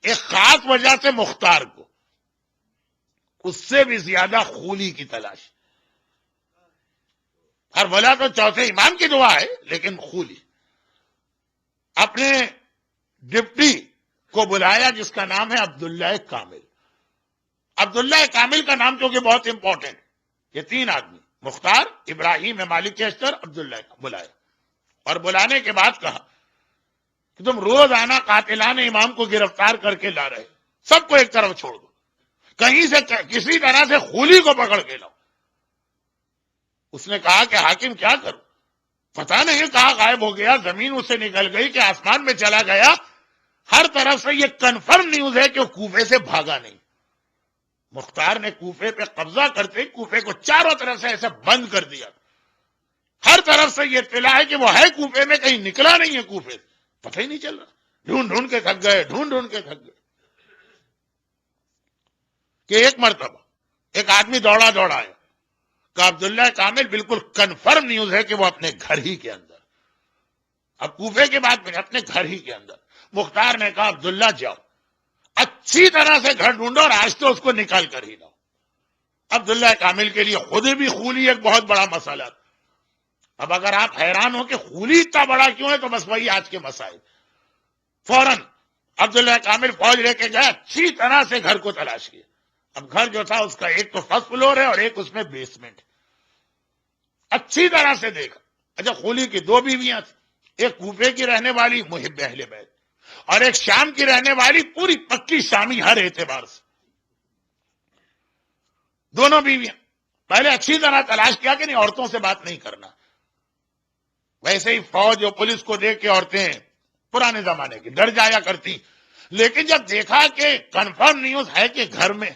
ایک خاص وجہ سے مختار کو اس سے بھی زیادہ خولی کی تلاش. کربلا تو چوتھے امام کی دعا ہے، لیکن خولی. اپنے ڈپٹی کو بلایا جس کا نام ہے عبداللہ کامل. عبداللہ کامل کا نام کیونکہ بہت امپورٹنٹ. یہ تین آدمی مختار، ابراہیم مالک اشتر، عبداللہ بلائے. اور بلانے کے بعد کہا کہ تم روزانہ قاتلان امام کو گرفتار کر کے لا رہے، سب کو ایک طرف چھوڑ دو، کہیں سے کسی طرح سے خولی کو پکڑ کے لاؤ. اس نے کہا کہ حاکم کیا کروں، پتہ نہیں کہاں غائب ہو گیا، زمین اسے نکل گئی کہ آسمان میں چلا گیا. ہر طرف سے یہ کنفرم نیوز ہے کہ وہ کوفے سے بھاگا نہیں. مختار نے کوفے پہ قبضہ کرتے کوفے کو چاروں طرف سے ایسے بند کر دیا. ہر طرف سے یہ اطلاع ہے کہ وہ ہے کوفے میں، کہیں نکلا نہیں ہے کوفے سے، پتہ ہی نہیں چل رہا. ڈھونڈ ڈھونڈ کے تھک گئے، ڈھونڈ ڈھونڈ کے تھک گئے. کہ ایک مرتبہ ایک آدمی دوڑا آیا کہ عبداللہ کامل بالکل کنفرم نیوز ہے کہ وہ اپنے گھر ہی کے اندر. اب کوفے کے بعد میں اپنے گھر ہی کے اندر. مختار نے کہا عبداللہ جاؤ، اچھی طرح سے گھر ڈھونڈو اور آج تو اس کو نکال کر ہی لاؤ. عبداللہ کامل کے لیے خود بھی خولی ایک بہت بڑا مسئلہ تھا. اب اگر آپ حیران ہو کہ خولی اتنا بڑا کیوں ہے تو بس وہی آج کے مسائل. فوراً عبداللہ کامل فوج لے کے گیا، اچھی طرح سے گھر کو تلاش کیا. اب گھر جو تھا اس کا ایک تو فرسٹ فلور ہے اور ایک اس میں بیسمنٹ. اچھی طرح سے دیکھا. اچھا، خولی کی دو بیویاں تھیں، ایک کوفے کی رہنے والی محب اہل بیت اور ایک شام کی رہنے والی پوری پکی شامی ہر اعتبار سے. دونوں بیویاں. پہلے اچھی طرح تلاش کیا کہ نہیں عورتوں سے بات نہیں کرنا. ویسے ہی فوج اور پولیس کو دیکھ کے عورتیں پرانے زمانے کی ڈر جایا کرتی. لیکن جب دیکھا کہ کنفرم نیوز ہے کہ گھر میں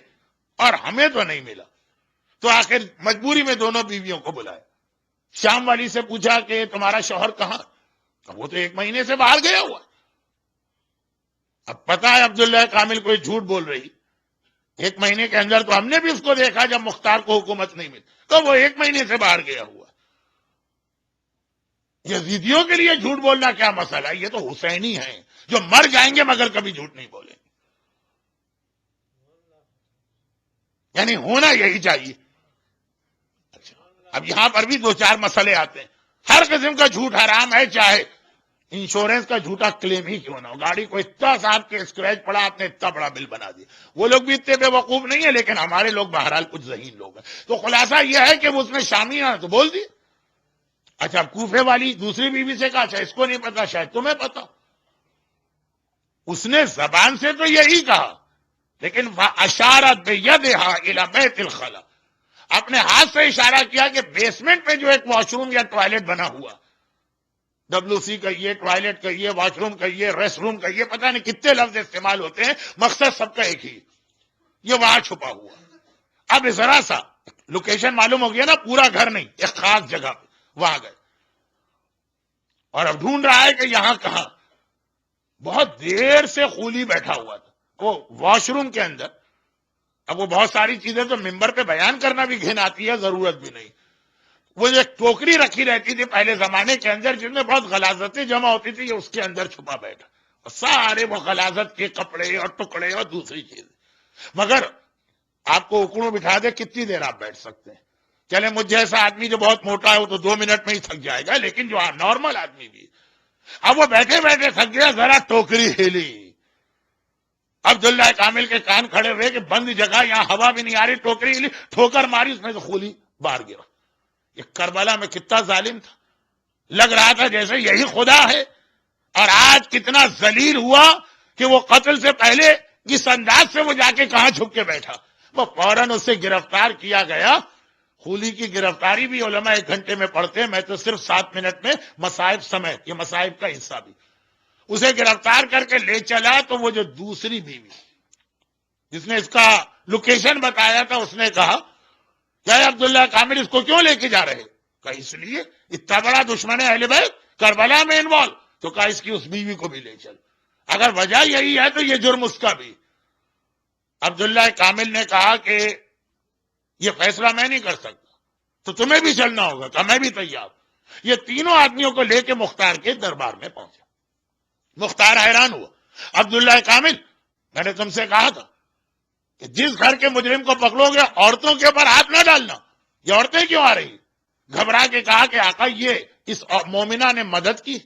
اور ہمیں تو نہیں ملا، تو آخر مجبوری میں دونوں بیویوں کو بلایا. شام والی سے پوچھا کہ تمہارا شوہر کہاں؟ وہ تو 1 مہینے سے باہر گیا ہوا. اب پتا ہے عبداللہ کامل کوئی جھوٹ بول رہی. 1 مہینے کے اندر تو ہم نے بھی اس کو دیکھا جب مختار کو حکومت نہیں ملی، تو وہ 1 مہینے سے باہر گیا ہوا. یزیدیوں کے لیے جھوٹ بولنا کیا مسئلہ ہے؟ یہ تو حسینی ہیں جو مر جائیں گے مگر کبھی جھوٹ نہیں بولیں گے. یعنی ہونا یہی چاہیے. اچھا، اب یہاں پر بھی 2-4 مسئلے آتے ہیں. ہر قسم کا جھوٹ حرام ہے، چاہے انشورنس کا جھوٹا کلیم ہی کیوں نہ ہو. گاڑی کو اتنا صاحب کے اسکریچ پڑا، آپ نے اتنا بڑا بل بنا دیا. وہ لوگ بھی اتنے بے وقوف نہیں ہے، لیکن ہمارے لوگ بہرحال کچھ ذہین لوگ ہیں. تو خلاصہ یہ ہے کہ وہ اس میں شامی ہے تو بول دی. اچھا، کوفے والی دوسری بیوی سے کہا اچھا اس کو نہیں پتا، شاید تمہیں پتا. اس نے زبان سے تو یہی کہا، لیکن اشارت بیدہا الی بیت الخلا، اپنے ہاتھ سے اشارہ کیا کہ بیسمنٹ میں جو ایک واش روم یا ٹوائلٹ بنا ہوا، WC کا یہ، ٹوائلٹ کا یہ، واش روم کا یہ، ریسٹ روم کا یہ، پتہ نہیں کتنے لفظ استعمال ہوتے ہیں، مقصد سب کا ایک ہی، یہ وہاں چھپا ہوا. اب ذرا سا لوکیشن معلوم ہو گیا نا، پورا گھر نہیں، ایک خاص جگہ پہ وہاں گئے اور اب ڈھونڈ رہا ہے کہ یہاں کہاں. بہت دیر سے خولی بیٹھا ہوا تھا وہ واش روم کے اندر. اب وہ بہت ساری چیزیں تو ممبر پہ بیان کرنا بھی گھن آتی ہے، ضرورت بھی نہیں. وہ جو ایک ٹوکری رکھی رہتی تھی پہلے زمانے کے اندر جس میں بہت غلاظتیں جمع ہوتی تھی، یہ اس کے اندر چھپا بیٹھا اور سارے وہ غلاظت کے کپڑے اور ٹکڑے اور دوسری چیزیں. مگر آپ کو اکڑوں بٹھا دے کتنی دیر آپ بیٹھ سکتے ہیں؟ چلے مجھ جیسا آدمی جو بہت موٹا ہے وہ تو 2 منٹ میں ہی تھک جائے گا، لیکن جو نارمل آدمی بھی. اب وہ بیٹھے بیٹھے تھک گیا، ذرا ٹوکری ہلی. عبداللہ کامل کے کان کھڑے ہوئے کہ بند جگہ، یہاں ہوا بھی نہیں آ رہی. ٹوکری ہلی، ٹھوکر ماری، اس میں سے خولی باہر گرا. یہ کربلا میں کتنا ظالم تھا. لگ رہا تھا جیسے یہی خدا ہے. اور آج کتنا ذلیل ہوا کہ وہ قتل سے پہلے کس انداز سے وہ جا کے کہاں چھپ کے بیٹھا. وہ فوراً اسے گرفتار کیا گیا. خولی کی گرفتاری بھی علماء 1 گھنٹے میں پڑھتے ہیں، میں تو صرف 7 منٹ میں مصائب سمیت، یہ مصائب کا حصہ بھی. اسے گرفتار کر کے لے چلا تو وہ جو دوسری بیوی جس نے اس کا لوکیشن بتایا تھا، اس نے کہا کیا عبداللہ کامل اس کو کیوں لے کے جا رہے؟ کہا اس لیے اتنا بڑا دشمن ہے اہل بیت، کربلا میں انوالو، تو کہا اس کی اس بیوی کو بھی لے چل. اگر وجہ یہی ہے تو یہ جرم اس کا بھی. عبداللہ کامل نے کہا کہ یہ فیصلہ میں نہیں کر سکتا، تو تمہیں بھی چلنا ہوگا. کہا میں بھی تیار. یہ تینوں آدمیوں کو لے کے مختار کے دربار میں پہنچا. مختار حیران ہوا. عبداللہ کامل میں نے تم سے کہا تھا کہ جس گھر کے مجرم کو پکڑو گے عورتوں کے اوپر ہاتھ نہ ڈالنا. یہ عورتیں کیوں آ رہی؟ گھبرا کے کہا کہ آقا یہ اس مومنہ نے مدد کی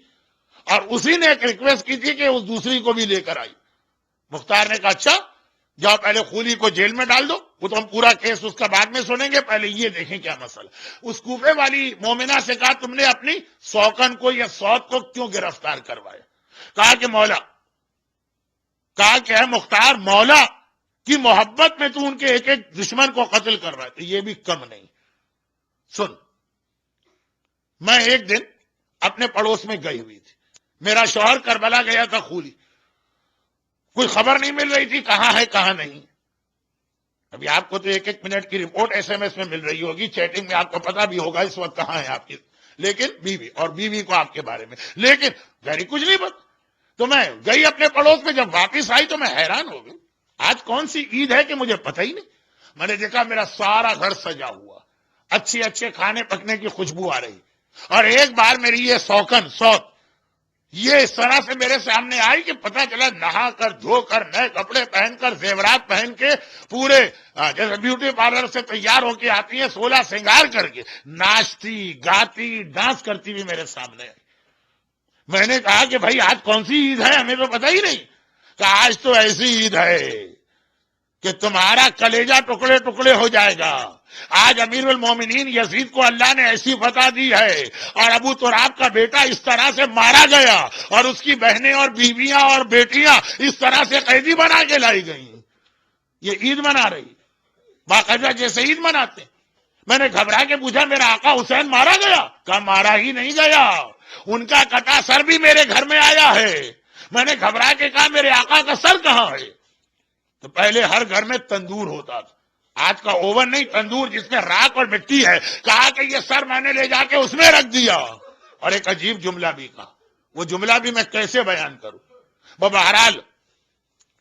اور اسی نے ایک ریکویسٹ کی تھی کہ اس دوسری کو بھی لے کر آئی. مختار نے کہا اچھا جاؤ پہلے خولی کو جیل میں ڈال دو، وہ تو ہم پورا کیس اس کا بعد میں سنیں گے، پہلے یہ دیکھیں کیا مسئلہ. اس کوفے والی مومنہ سے کہا تم نے اپنی سوکن کو یا سوت کو کیوں گرفتار کروایا؟ کہا کہ مولا، کہا کہ ہے مختار مولا کی محبت میں تو ان کے ایک ایک دشمن کو قتل کر رہا ہے، تو یہ بھی کم نہیں. سن، میں ایک دن اپنے پڑوس میں گئی ہوئی تھی، میرا شوہر کربلا گیا تھا خولی، کوئی خبر نہیں مل رہی تھی کہاں ہے کہاں نہیں. ابھی آپ کو تو ایک ایک منٹ کی رپورٹ ایس ایم ایس میں مل رہی ہوگی، چیٹنگ میں آپ کو پتا بھی ہوگا اس وقت کہاں ہے آپ کی، لیکن بیوی اور بیوی کو آپ کے بارے میں، لیکن گھر کچھ نہیں بت. تو میں گئی اپنے پڑوس میں، جب واپس آئی تو میں حیران ہو گئی، آج کون سی عید ہے کہ مجھے پتہ ہی نہیں. میں نے دیکھا میرا سارا گھر سجا ہوا، اچھے اچھے کھانے پکنے کی خوشبو آ رہی، اور ایک بار میری یہ سوکن سوت یہ اس طرح سے میرے سامنے آئی کہ پتہ چلا نہا کر دھو کر نئے کپڑے پہن کر زیورات پہن کے پورے جیسے بیوٹی پارلر سے تیار ہو کے آتی ہیں 16 سنگار کر کے ناچتی گاتی ڈانس کرتی ہوئی میرے سامنے آئی. میں نے کہا کہ بھائی آج کون سی عید ہے ہمیں تو پتہ ہی نہیں. کہ آج تو ایسی عید ہے کہ تمہارا کلیجہ ٹکڑے ٹکڑے ہو جائے گا. آج امیر المومنین یزید کو اللہ نے ایسی فتح دی ہے اور ابو تراب کا بیٹا اس طرح سے مارا گیا اور اس کی بہنیں اور بیویاں اور بیٹیاں اس طرح سے قیدی بنا کے لائی گئی. یہ عید منا رہی باقاعدہ جیسے عید مناتے. میں نے گھبرا کے پوچھا میرا آقا حسین مارا گیا؟ کہا مارا ہی نہیں گیا، ان کا کٹا سر بھی میرے گھر میں آیا ہے. میں نے گھبرا کے کہا میرے آقا کا سر کہاں ہے؟ تو پہلے ہر گھر میں تندور ہوتا تھا، آج کا اوون نہیں، تندور جس میں راکھ اور مٹی ہے. کہا کہ یہ سر میں نے لے جا کے اس میں رکھ دیا. اور ایک عجیب جملہ بھی کہا، وہ جملہ بھی میں کیسے بیان کروں. بہرحال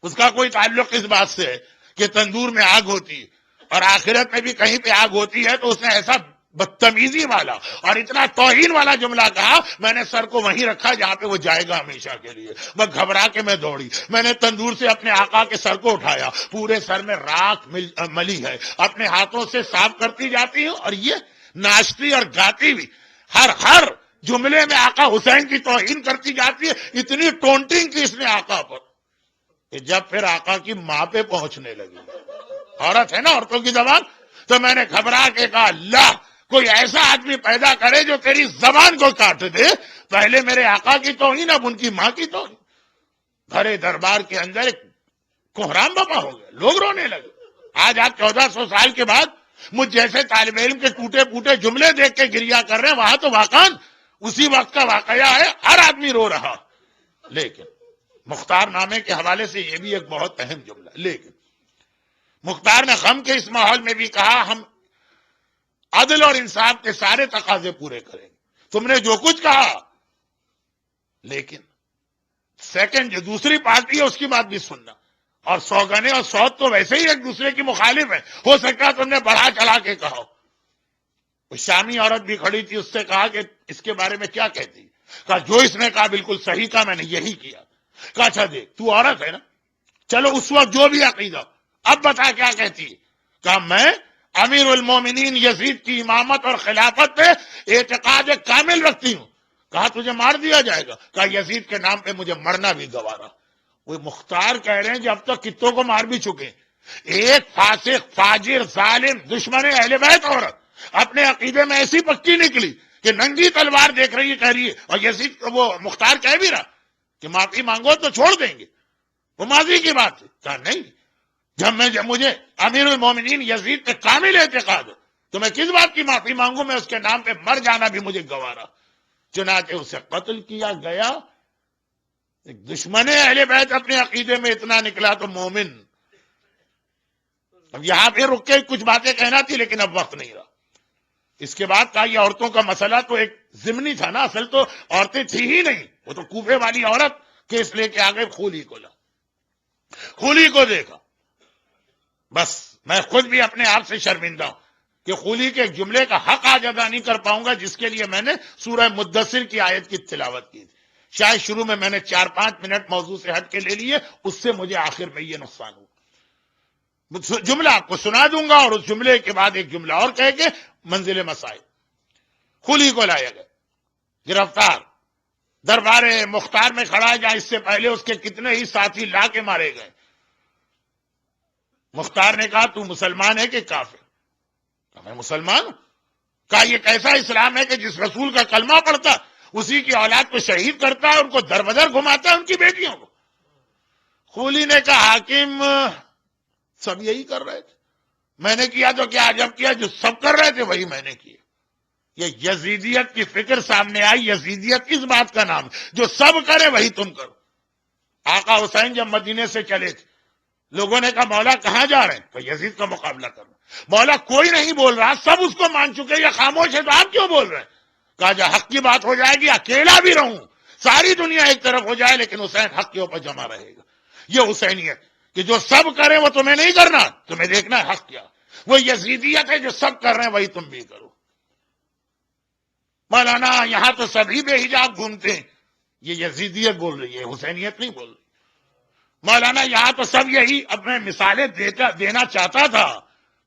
اس کا کوئی تعلق اس بات سے ہے کہ تندور میں آگ ہوتی اور آخرت میں بھی کہیں پہ آگ ہوتی ہے. تو اس نے ایسا بدتمیزی والا اور اتنا توہین والا جملہ کہا، میں نے سر کو وہیں رکھا جہاں پہ وہ جائے گا ہمیشہ کے لیے. میں گھبرا کے میں دوڑی، میں نے تندور سے اپنے آقا کے سر کو اٹھایا، پورے سر میں راکھ ملی ہے، اپنے ہاتھوں سے صاف کرتی جاتی ہوں اور یہ ناچتی اور گاتی بھی ہر جملے میں آقا حسین کی توہین کرتی جاتی ہے. اتنی ٹونٹنگ کی اس نے آقا پر کہ جب پھر آقا کی ماں پہ پہنچنے لگی، عورت ہے نا عورتوں کی زبان، تو میں نے گھبرا کے کہا اللہ کوئی ایسا آدمی پیدا کرے جو تیری زبان کو کاٹ دے. پہلے میرے آقا کی توہین، اب ان کی ماں کی توہین. بھرے دربار کے اندر ایک کوہرام بپا ہو گیا، لوگ رونے لگے. آج آپ 1400 سال کے بعد مجھ جیسے طالب علم کے ٹوٹے پوٹے جملے دیکھ کے گریا کر رہے ہیں، وہاں تو واقعاً اسی وقت کا واقعہ ہے، ہر آدمی رو رہا. لیکن مختار نامے کے حوالے سے یہ بھی ایک بہت اہم جملہ. لیکن مختار نے غم کے اس ماحول میں بھی کہا ہم عدل اور انصاف کے سارے تقاضے پورے کریں گے. تم نے جو کچھ کہا، لیکن سیکنڈ جو دوسری پارٹی ہے اس کی بات بھی سننا. اور سوگنے اور سوت تو ویسے ہی ایک دوسرے کی مخالف ہے، ہو سکتا ہے تم نے بڑھا چلا کے کہا. وہ شامی عورت بھی کھڑی تھی، اس سے کہا کہ اس کے بارے میں کیا کہتی؟ کہا جو اس نے کہا بالکل صحیح کہا، میں نے یہی کیا. کہا اچھا دیکھ تو عورت ہے نا، چلو اس وقت جو بھی عقیدہ اب بتا کیا کہتی. کہا میں امیر المومنین یزید کی امامت اور خلافت پہ اعتقاد کامل رکھتی ہوں. کہا تجھے مار دیا جائے گا؟ کہا یزید کے نام پہ مجھے مرنا بھی گوارا. وہ مختار کہہ رہے ہیں کہ اب تک کتوں کو مار بھی چکے. ایک فاسق فاجر ظالم دشمن اہل بیت عورت اپنے عقیدے میں ایسی پکی نکلی کہ ننگی تلوار دیکھ رہی ہے، کہہ رہی ہے. اور یزید وہ مختار کہہ بھی رہا کہ معافی مانگو تو چھوڑ دیں گے، وہ ماضی کی بات ہے. کہا نہیں، جب مجھے امیر المومنین یزید پہ کامل اعتقاد ہے تو میں کس بات کی معافی مانگوں؟ میں اس کے نام پہ مر جانا بھی مجھے گوارا. چنانچہ اسے قتل کیا گیا. ایک دشمن اہل بیت اپنے عقیدے میں اتنا نکلا تو مومن. اب یہاں پہ رک کے کچھ باتیں کہنا تھی لیکن اب وقت نہیں رہا. اس کے بعد کہا یہ عورتوں کا مسئلہ تو ایک ضمنی تھا نا، اصل تو عورتیں تھی ہی نہیں. وہ تو کوفے والی عورت کیس لے کے آگے خولی کو لا، خولی کو دیکھا. بس میں خود بھی اپنے آپ سے شرمندہ ہوں کہ خولی کے ایک جملے کا حق آج ادا نہیں کر پاؤں گا جس کے لیے میں نے سورہ مدثر کی آیت کی تلاوت کی تھی. شاید شروع میں نے 4-5 منٹ موضوع سے ہٹ کے لے لیے، اس سے مجھے آخر میں یہ نقصان ہوا۔ جملہ آپ کو سنا دوں گا اور اس جملے کے بعد ایک جملہ اور کہہ کے منزل مسائل۔ خولی کو لایا گیا، گرفتار، دربار مختار میں کھڑا ہے، جہاں اس سے پہلے اس کے کتنے ہی ساتھی لا کے مارے گئے۔ مختار نے کہا تو مسلمان ہے کہ کافر؟ کہا میں مسلمان ہوں۔ کہا یہ کیسا اسلام ہے کہ جس رسول کا کلمہ پڑھتا اسی کی اولاد کو شہید کرتا ہے، ان کو در بدر گھماتا ہے، ان کی بیٹیوں کو۔ خولی نے کہا حاکم سب یہی کر رہے تھے، میں نے کیا تو کیا عجب کیا، جو سب کر رہے تھے وہی میں نے کیا۔ یہ یزیدیت کی فکر سامنے آئی۔ یزیدیت اس بات کا نام جو سب کرے وہی تم کرو۔ آقا حسین جب مدینے سے چلے تھے، لوگوں نے کہا مولا کہاں جا رہے ہیں؟ تو یزید کا مقابلہ کرنا۔ مولا کوئی نہیں بول رہا، سب اس کو مان چکے، یہ خاموش ہے تو آپ کیوں بول رہے ہیں؟ کہا جب حق کی بات ہو جائے گی اکیلا بھی رہوں، ساری دنیا ایک طرف ہو جائے لیکن حسین حق کے اوپر جمع رہے گا۔ یہ حسینیت کہ جو سب کریں وہ تمہیں نہیں کرنا، تمہیں دیکھنا ہے حق کیا۔ وہ یزیدیت ہے جو سب کر رہے ہیں وہی تم بھی کرو۔ مولانا یہاں تو سبھی بے حجاب گھومتے ہیں، یہ یزیدیت بول رہی ہے، حسینیت نہیں بول رہی۔ مولانا یہاں تو سب یہی اپنے مثالیں دینا چاہتا تھا،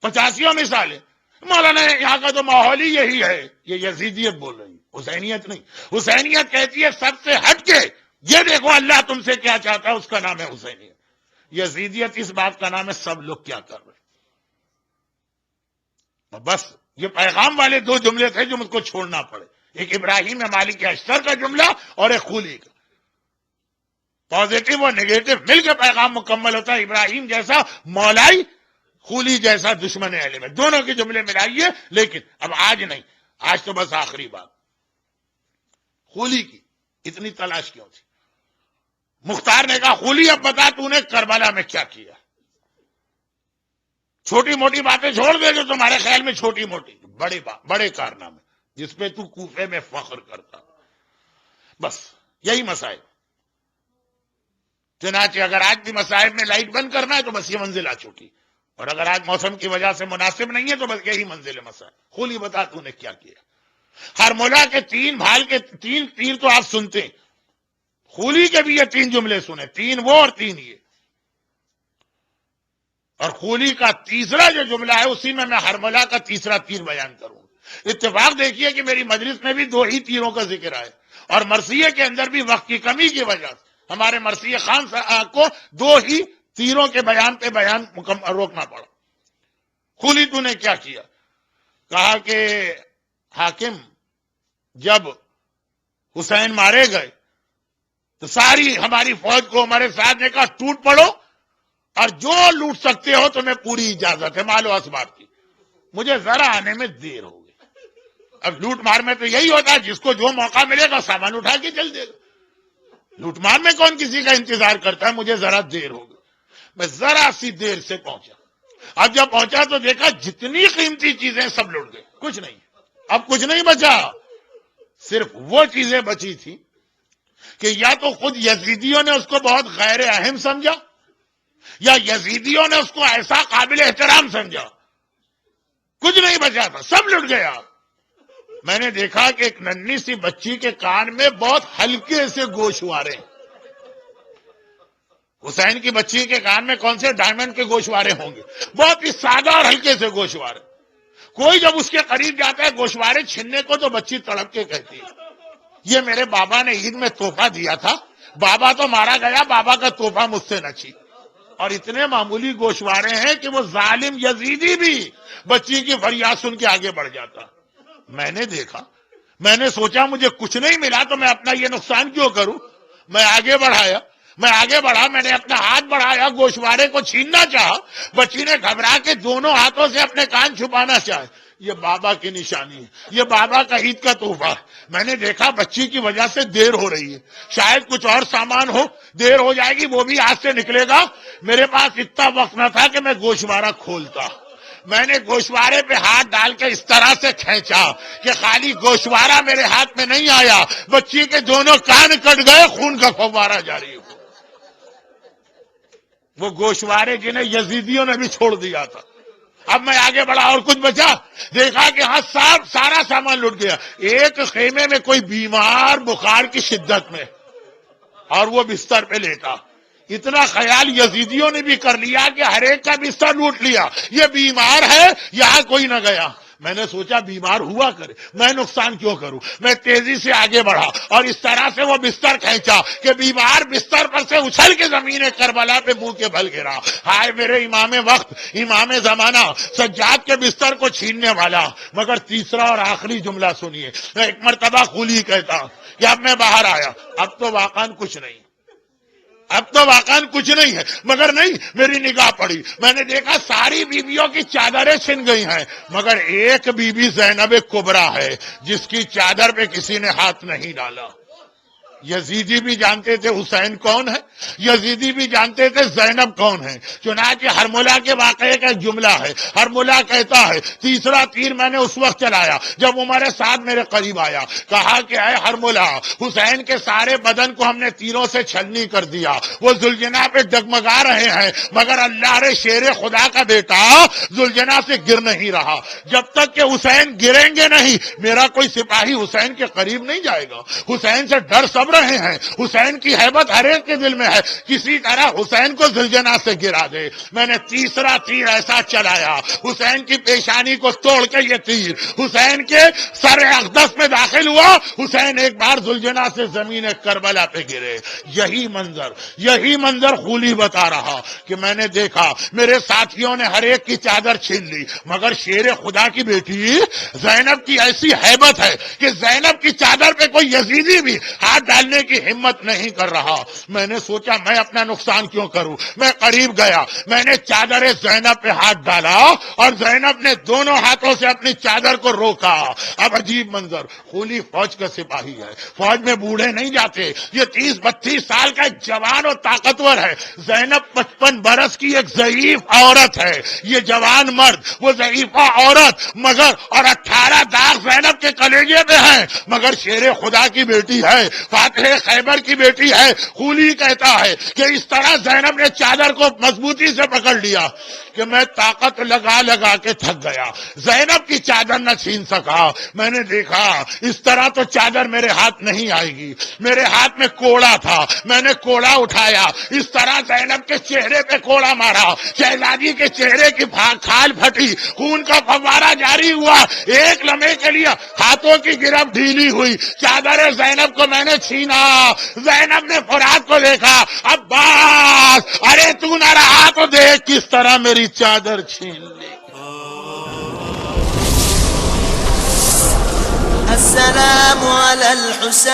85 مثالیں۔ مولانا یہاں کا تو ماحول ہی یہی ہے، یہ یزیدیت بول رہی ہے، حسینیت نہیں۔ حسینیت کہتی ہے سب سے ہٹ کے یہ دیکھو اللہ تم سے کیا چاہتا ہے، اس کا نام ہے حسینیت۔ یزیدیت اس بات کا نام ہے سب لوگ کیا کر رہے ہیں۔ بس یہ پیغام والے 2 جملے تھے جو مجھ کو چھوڑنا پڑے، ایک ابراہیم مالک اشتر کا جملہ اور ایک خولی کا۔ پازیٹو اور نیگیٹو مل کے پیغام مکمل ہوتا ہے، ابراہیم جیسا مولائی، خولی جیسا دشمن اہل بیت، دونوں کے جملے ملائیے۔ لیکن اب آج نہیں، آج تو بس آخری بات خولی کی اتنی تلاش کیوں تھی؟ مختار نے کہا خولی اب بتا تو نے کربلا میں کیا کیا؟ چھوٹی موٹی باتیں چھوڑ دے جو تمہارے خیال میں چھوٹی موٹی، بڑے کارنامے جس پہ تو کوفے میں فخر کرتا۔ بس یہی مسائل۔ چنانچہ اگر آج بھی مسائل میں لائٹ بند کرنا ہے تو بس یہ منزل آ چکی، اور اگر آج موسم کی وجہ سے مناسب نہیں ہے تو بس یہی منزل مسائل۔ خولی بتا تو نے کیا کیا؟ ہرمولا کے 3 بھال کے 3 تیر تو آپ سنتے ہیں، خولی کے بھی یہ 3 جملے سنے، 3 وہ اور 3 یہ۔ اور خولی کا تیسرا جو جملہ ہے اسی میں ہرمولا کا تیسرا تیر بیان کروں۔ اتفاق دیکھیے کہ میری مجلس میں بھی 2 ہی تیروں کا ذکر ہے، اور مرثیے کے اندر بھی وقت کی کمی کی وجہ سے ہمارے مرثیے خان صاحب کو 2 ہی تیروں کے بیان پہ بیان مکمل روکنا پڑا۔ خولی تو نے کیا کیا؟ کہا کہ حاکم جب حسین مارے گئے تو ساری ہماری فوج کو ہمارے ساتھ نے کہا ٹوٹ پڑو اور جو لوٹ سکتے ہو تمہیں پوری اجازت ہے مال و اسباب کی۔ مجھے ذرا آنے میں دیر ہو گئی۔ اب لوٹ مار میں تو یہی ہوتا ہے جس کو جو موقع ملے گا سامان اٹھا کے چل دے گا، لوٹ مار میں کون کسی کا انتظار کرتا ہے؟ مجھے ذرا دیر ہو گئی، میں ذرا سی دیر سے پہنچا۔ اب جب پہنچا تو دیکھا جتنی قیمتی چیزیں سب لوٹ گئے، کچھ نہیں، اب کچھ نہیں بچا۔ صرف وہ چیزیں بچی تھی کہ یا تو خود یزیدیوں نے اس کو بہت غیر اہم سمجھا یا یزیدیوں نے اس کو ایسا قابل احترام سمجھا، کچھ نہیں بچا تھا، سب لٹ گیا۔ میں نے دیکھا کہ ایک ننھی سی بچی کے کان میں بہت ہلکے سے گوشوارے، حسین کی بچی کے کان میں کون سے ڈائمنڈ کے گوشوارے ہوں گے، بہت ہی سادہ اور ہلکے سے گوشوارے۔ کوئی جب اس کے قریب جاتا ہے گوشوارے چھننے کو تو بچی تڑپ کے کہتی ہے یہ میرے بابا نے عید میں تحفہ دیا تھا، بابا تو مارا گیا، بابا کا تحفہ مجھ سے نہ چھین۔ اور اتنے معمولی گوشوارے ہیں کہ وہ ظالم یزیدی بھی بچی کی فریاد سن کے آگے بڑھ جاتا۔ میں نے دیکھا، میں نے سوچا مجھے کچھ نہیں ملا تو میں اپنا یہ نقصان کیوں کروں۔ میں آگے بڑھا، میں نے اپنا ہاتھ بڑھایا، گوشوارے کو چھیننا چاہا، بچی نے گھبرا کے دونوں ہاتھوں سے اپنے کان چھپانا چاہے۔ یہ بابا کی نشانی ہے، یہ بابا کا عید کا تحفہ۔ میں نے دیکھا بچی کی وجہ سے دیر ہو رہی ہے، شاید کچھ اور سامان ہو، دیر ہو جائے گی، وہ بھی ہاتھ سے نکلے گا۔ میرے پاس اتنا وقت نہ تھا کہ میں گوشوارہ کھولتا۔ میں نے گوشوارے پہ ہاتھ ڈال کے اس طرح سے کھینچا کہ خالی گوشوارہ میرے ہاتھ میں نہیں آیا، بچی کے دونوں کان کٹ گئے، خون کا فوارہ جاری ہو۔ وہ گوشوارے جنہیں یزیدیوں نے بھی چھوڑ دیا تھا۔ اب میں آگے بڑھا اور کچھ بچا، دیکھا کہ ہاں سارا سامان لٹ گیا۔ ایک خیمے میں کوئی بیمار بخار کی شدت میں، اور وہ بستر پہ لیٹا. اتنا خیال یزیدیوں نے بھی کر لیا کہ ہر ایک کا بستر لوٹ لیا. یہ بیمار ہے, یہاں کوئی نہ گیا. میں نے سوچا بیمار ہوا کرے, میں نقصان کیوں کروں. میں تیزی سے آگے بڑھا اور اس طرح سے وہ بستر کھینچا کہ بیمار بستر پر سے اچھل کے زمین کربلا پہ منہ کے بل گرا. ہائے میرے امام وقت, امام زمانہ, سجاد کے بستر کو چھیننے والا. مگر تیسرا اور آخری جملہ سنیے. میں ایک مرتبہ خلی کہتا کہ اب میں باہر آیا, اب تو واقعاً کچھ نہیں, اب تو واقعاً کچھ نہیں ہے. مگر نہیں, میری نگاہ پڑی, میں نے دیکھا ساری بیویوں کی چادریں چھن گئی ہیں, مگر ایک بیوی زینب کبریٰ ہے جس کی چادر پہ کسی نے ہاتھ نہیں ڈالا. یزیدی بھی جانتے تھے حسین کون ہے, یزیدی بھی جانتے تھے زینب کون ہے. چنانچہ ہرملہ کے واقعے کا ایک جملہ ہے. ہرملہ کہتا ہے تیسرا تیر میں نے اس وقت چلایا جب عمر سعد میرے قریب آیا, کہا کہ اے ہرملہ, حسین کے سارے بدن کو ہم نے تیروں سے چھلنی کر دیا, وہ ذوالجناح پہ ڈگمگا رہے ہیں, مگر اللہ رے شیر خدا کا بیٹا ذوالجناح سے گر نہیں رہا. جب تک کہ حسین گریں گے نہیں, میرا کوئی سپاہی حسین کے قریب نہیں جائے گا. حسین سے ڈر سب رہے ہیں, حسین کی ہیبت ہر ایک کے دل میں ہے, کسی طرح حسین کو ذوالجناح سے گرا دے. میں نے تیسرا تیر ایسا چلایا, حسین کی پیشانی کو توڑ کے یہ تیر حسین کے سر اقدس میں داخل ہوا. حسین ایک بار ذوالجناح سے زمین کربلا پہ گرے. یہی منظر خولی بتا رہا کہ میں نے دیکھا میرے ساتھیوں نے ہر ایک کی چادر چھین لی, مگر شیر خدا کی بیٹی زینب کی ایسی ہیبت ہے کہ زینب کی چادر پہ کوئی یزیدی بھی ہاتھ ڈالنے کی ہمت نہیں کر رہا. میں نے سوچا میں اپنا نقصان کیوں کروں. میں قریب گیا, میں نے چادر زینب پہ ہاتھ ڈالا اور زینب نے دونوں ہاتھوں سے اپنی چادر کو روکا. اب عجیب منظر, خولی فوج کا سپاہی ہے, فوج میں بوڑھے نہیں جاتے, یہ 30-32 سال کا ایک جوان اور طاقتور ہے. زینب 55 برس کی ایک ضعیف عورت ہے. یہ جوان مرد, وہ ضعیفہ عورت, مگر اور 18 داغ زینب کے کلیجے پہ ہیں, مگر شیر خدا کی بیٹی ہے, فاتح خیبر کی بیٹی ہے. خولی کہتا ہے کہ اس طرح زینب نے چادر کو مضبوطی سے پکڑ لیا کہ میں طاقت لگا لگا کے تھک گیا. زینب کی چادر نہ چھین سکا. میں نے دیکھا اس طرح تو چادر میرے ہاتھ نہیں آئے گی. میرے ہاتھ میں کوڑا تھا, میں نے کوڑا اٹھایا, اس طرح زینب کے چہرے پہ کوڑا مارا. شہزادی کے چہرے کی کھال پھٹی, خون کا فوارہ جاری ہوا. ایک لمحے کے لیے ہاتھوں کی گرفت ڈھیلی ہوئی, چادر زینب کو میں نے چھینا. زینب نے فرات کو دیکھا, عباس ارے تو نہ رہا تو دیکھ کس طرح میری چادر چھین لی. السلام علی الحسین